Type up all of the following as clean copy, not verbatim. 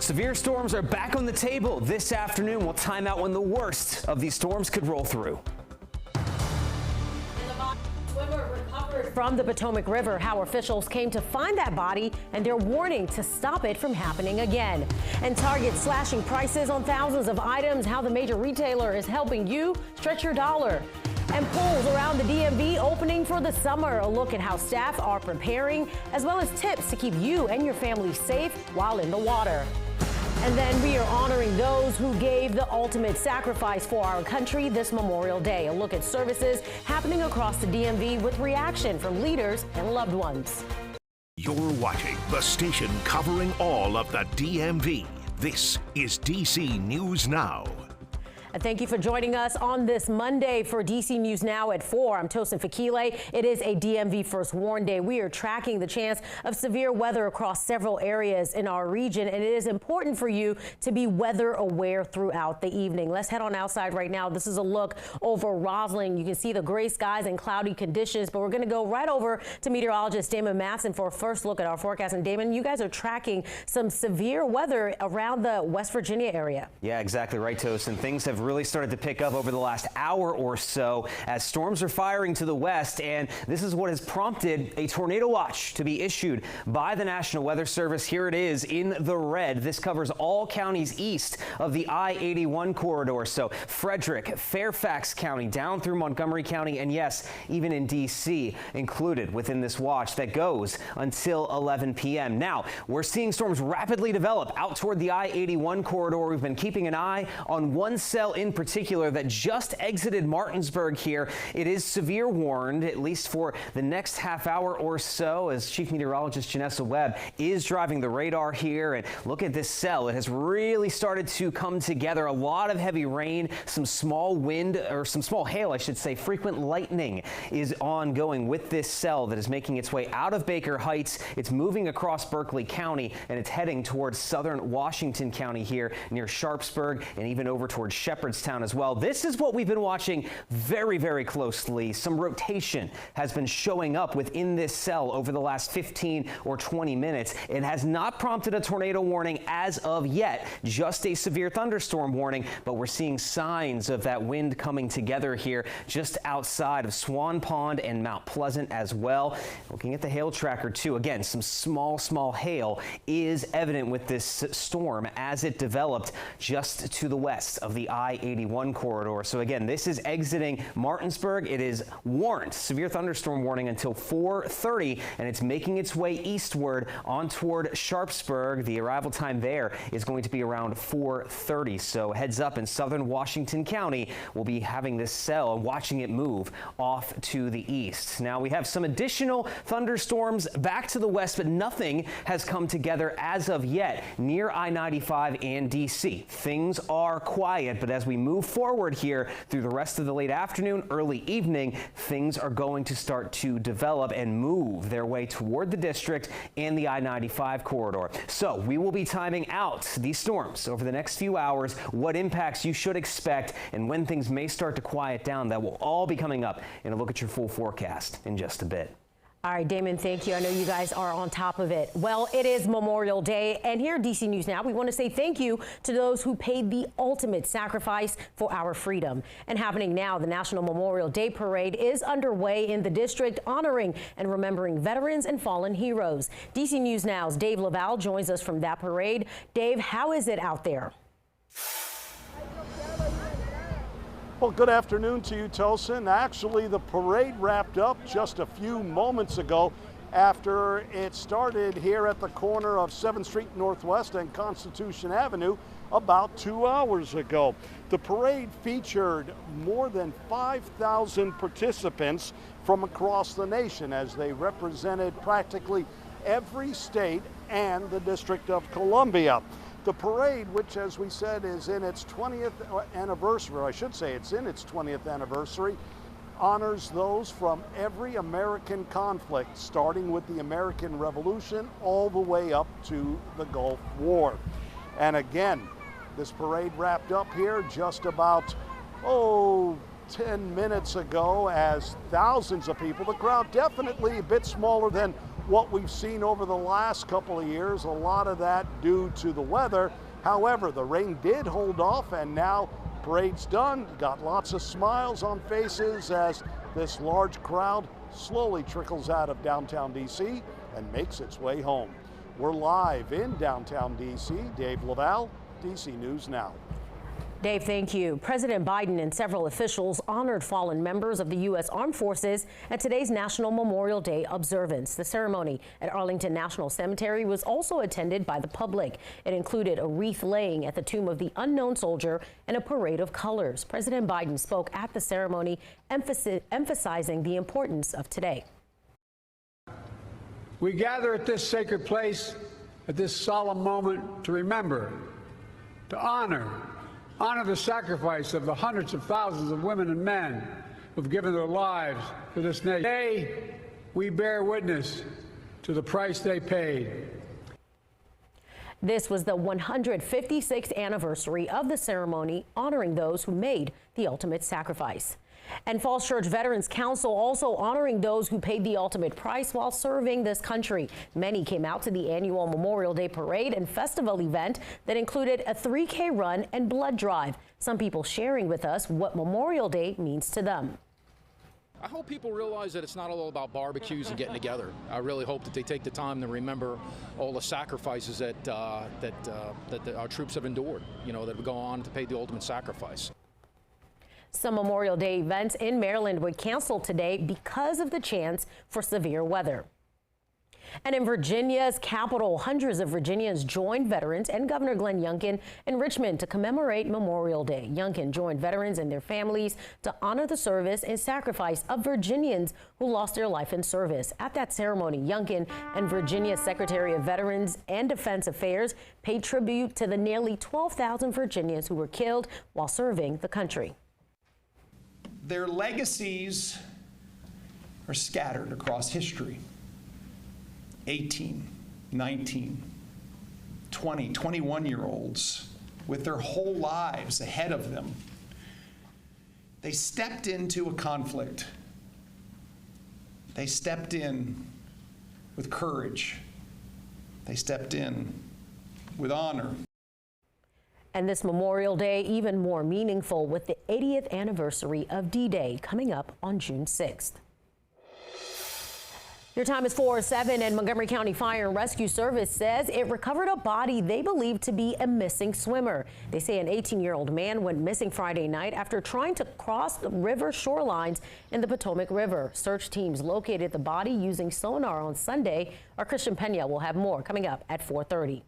Severe storms are back on the table this afternoon. We'll time out when the worst of these storms could roll through. Swimmer recovered from the Potomac River. How officials came to find that body and they're warning to stop it from happening again. And Target slashing prices on thousands of items. How the major retailer is helping you stretch your dollar. And pools around the DMV opening for the summer. A look at how staff are preparing, as well as tips to keep you and your family safe while in the water. And then we are honoring those who gave the ultimate sacrifice for our country this Memorial Day. A look at services happening across the DMV with reaction from leaders and loved ones. You're watching the station covering all of the DMV. This is DC News Now. And thank you for joining us on this Monday for DC News Now at 4. I'm Tosin Fakile. It is a DMV First Warn Day. We are tracking the chance of severe weather across several areas in our region, and it is important for you to be weather aware throughout the evening. Let's head on outside right now. This is a look over Rosslyn. You can see the gray skies and cloudy conditions, but we're going to go right over to meteorologist Damon Matson for a first look at our forecast. And Damon, you guys are tracking some severe weather around the West Virginia area. Yeah, exactly right, Tosin. Things have really started to pick up over the last hour or so as storms are firing to the west, and this is what has prompted a tornado watch to be issued by the National Weather Service. Here it is in the red. This covers all counties east of the I-81 corridor, so Frederick, Fairfax County, down through Montgomery County, and yes, even in D.C. included within this watch that goes until 11 p.m. Now, we're seeing storms rapidly develop out toward the I-81 corridor. We've been keeping an eye on one cell in particular that just exited Martinsburg here. It is severe warned, at least for the next half hour or so, as Chief Meteorologist Janessa Webb is driving the radar here. And look at this cell. It has really started to come together. A lot of heavy rain, some small wind, or some small hail, I should say. Frequent lightning is ongoing with this cell that is making its way out of Baker Heights. It's moving across Berkeley County, and it's heading towards southern Washington County here near Sharpsburg and even over towards Shepherdstown as well. This is what we've been watching very, very closely. Some rotation has been showing up within this cell over the last 15 or 20 minutes. It has not prompted a tornado warning as of yet, just a severe thunderstorm warning, but we're seeing signs of that wind coming together here just outside of Swan Pond and Mount Pleasant as well. Looking at the hail tracker too, again, some small hail is evident with this storm as it developed just to the west of the I-81 corridor. So again, this is exiting Martinsburg. It is warned severe thunderstorm warning until 4:30, and it's making its way eastward on toward Sharpsburg. The arrival time there is going to be around 4:30. So heads up, in southern Washington County, we'll be having this cell and watching it move off to the east. Now we have some additional thunderstorms back to the west, but nothing has come together as of yet near I-95 and DC. Things are quiet, but as we move forward here through the rest of the late afternoon, early evening, things are going to start to develop and move their way toward the district and the I-95 corridor. So we will be timing out these storms over the next few hours, what impacts you should expect, and when things may start to quiet down. That will all be coming up in a look at your full forecast in just a bit. All right, Damon, thank you. I know you guys are on top of it. Well, it is Memorial Day, and here at DC News Now, we want to say thank you to those who paid the ultimate sacrifice for our freedom. And happening now, the National Memorial Day Parade is underway in the district, honoring and remembering veterans and fallen heroes. DC News Now's Dave Laval joins us from that parade. Dave, how is it out there? Well, good afternoon to you, Tosin. Actually, the parade wrapped up just a few moments ago after it started here at the corner of 7th Street Northwest and Constitution Avenue about 2 hours ago. The parade featured more than 5,000 participants from across the nation as they represented practically every state and the District of Columbia. The parade, which, as we said, is in its 20th anniversary, or I should say it's in its 20th anniversary, honors those from every American conflict, starting with the American Revolution all the way up to the Gulf War. And again, this parade wrapped up here just about, 10 minutes ago as thousands of people, the crowd definitely a bit smaller than what we've seen over the last couple of years, a lot of that due to the weather. However, the rain did hold off, and now parade's done. Got lots of smiles on faces as this large crowd slowly trickles out of downtown DC and makes its way home. We're live in downtown DC. Dave Laval, DC News Now. Dave, thank you. President Biden and several officials honored fallen members of the U.S. Armed Forces at today's National Memorial Day observance. The ceremony at Arlington National Cemetery was also attended by the public. It included a wreath laying at the tomb of the unknown soldier and a parade of colors. President Biden spoke at the ceremony, emphasizing the importance of today. We gather at this sacred place at this solemn moment to remember, to honor the sacrifice of the hundreds of thousands of women and men who've given their lives for this nation. Today, we bear witness to the price they paid. This was the 156th anniversary of the ceremony honoring those who made the ultimate sacrifice. And Falls Church Veterans Council also honoring those who paid the ultimate price while serving this country. Many came out to the annual Memorial Day Parade and festival event that included a 3K run and blood drive. Some people sharing with us what Memorial Day means to them. I hope people realize that it's not all about barbecues and getting together. I really hope that they take the time to remember all the sacrifices that our troops have endured, you know, that would go on to pay the ultimate sacrifice. Some Memorial Day events in Maryland were canceled today because of the chance for severe weather. And in Virginia's capital, hundreds of Virginians joined veterans and Governor Glenn Youngkin in Richmond to commemorate Memorial Day. Youngkin joined veterans and their families to honor the service and sacrifice of Virginians who lost their life in service. At that ceremony, Youngkin and Virginia's Secretary of Veterans and Defense Affairs paid tribute to the nearly 12,000 Virginians who were killed while serving the country. Their legacies are scattered across history. 18, 19, 20, 21-year-olds with their whole lives ahead of them. They stepped into a conflict. They stepped in with courage. They stepped in with honor. And this Memorial Day even more meaningful with the 80th anniversary of D-Day coming up on June 6th. Your time is 4:07, and Montgomery County Fire and Rescue Service says it recovered a body they believe to be a missing swimmer. They say an 18-year-old man went missing Friday night after trying to cross the river shorelines in the Potomac River. Search teams located the body using sonar on Sunday. Our Christian Pena will have more coming up at 4:30.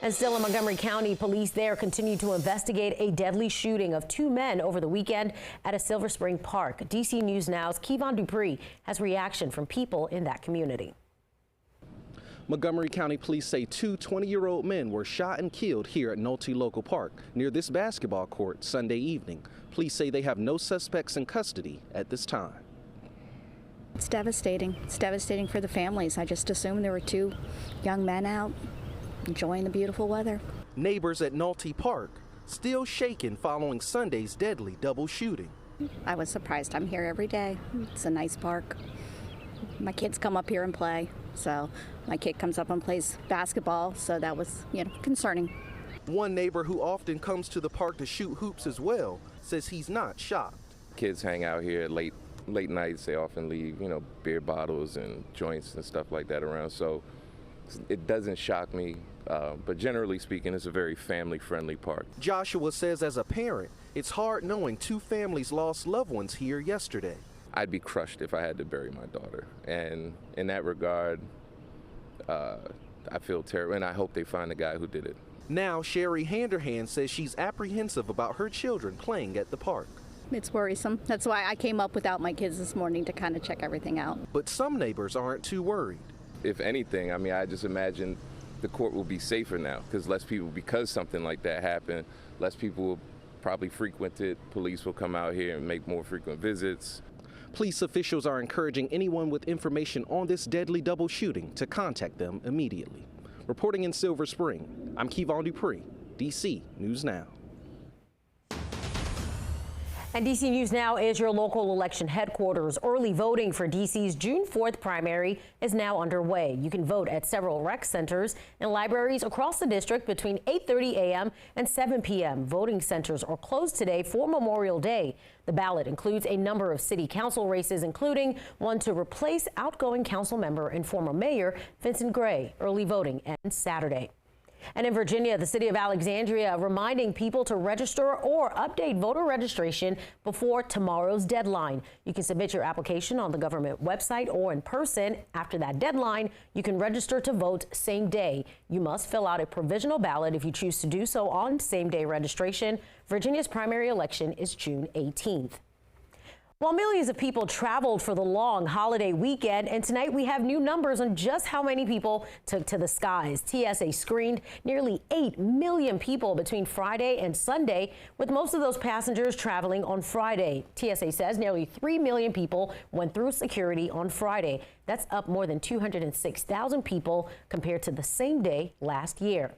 And still in Montgomery County, police there continue to investigate a deadly shooting of two men over the weekend at a Silver Spring park. DC News Now's Kevon Dupree has reaction from people in that community. Montgomery County police say two 20-year-old men were shot and killed here at Nolte Local Park near this basketball court Sunday evening. Police say they have no suspects in custody at this time. It's devastating. It's devastating for the families. I just assumed there were two young men out enjoying the beautiful weather. Neighbors at Nolte Park still shaken following Sunday's deadly double shooting. I was surprised. I'm here every day. It's a nice park. My kids come up here and play. So my kid comes up and plays basketball. So that was, concerning. One neighbor who often comes to the park to shoot hoops as well says he's not shocked. Kids hang out here late nights. They often leave, beer bottles and joints and stuff like that around. So it doesn't shock me. But generally speaking, it's a very family-friendly park. Joshua says as a parent, it's hard knowing two families lost loved ones here yesterday. I'd be crushed if I had to bury my daughter. And in that regard, I feel terrible, and I hope they find the guy who did it. Now, Sherry Handerhan says she's apprehensive about her children playing at the park. It's worrisome. That's why I came up without my kids this morning to kind of check everything out. But some neighbors aren't too worried. If anything, I just imagine the court will be safer now because something like that happened, less people will probably frequent it. Police will come out here and make more frequent visits. Police officials are encouraging anyone with information on this deadly double shooting to contact them immediately. Reporting in Silver Spring, I'm Kevon Dupree, DC News Now. And DC News Now is your local election headquarters. Early voting for DC's June 4th primary is now underway. You can vote at several rec centers and libraries across the district between 8:30 a.m. and 7 p.m. Voting centers are closed today for Memorial Day. The ballot includes a number of city council races, including one to replace outgoing council member and former mayor Vincent Gray. Early voting ends Saturday. And in Virginia, the city of Alexandria reminding people to register or update voter registration before tomorrow's deadline. You can submit your application on the government website or in person. After that deadline, you can register to vote same day. You must fill out a provisional ballot if you choose to do so on same day registration. Virginia's primary election is June 18th. While millions of people traveled for the long holiday weekend, and tonight we have new numbers on just how many people took to the skies. TSA screened nearly 8 million people between Friday and Sunday, with most of those passengers traveling on Friday. TSA says nearly 3 million people went through security on Friday. That's up more than 206,000 people compared to the same day last year.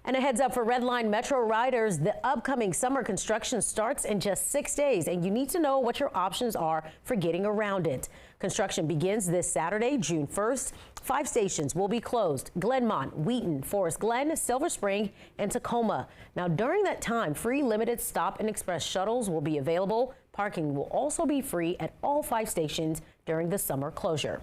And a heads up for Red Line Metro riders, the upcoming summer construction starts in just 6 days, and you need to know what your options are for getting around it. Construction begins this Saturday, June 1st. 5 stations will be closed: Glenmont, Wheaton, Forest Glen, Silver Spring, and Tacoma. Now, during that time, free limited stop and express shuttles will be available. Parking will also be free at all 5 stations during the summer closure.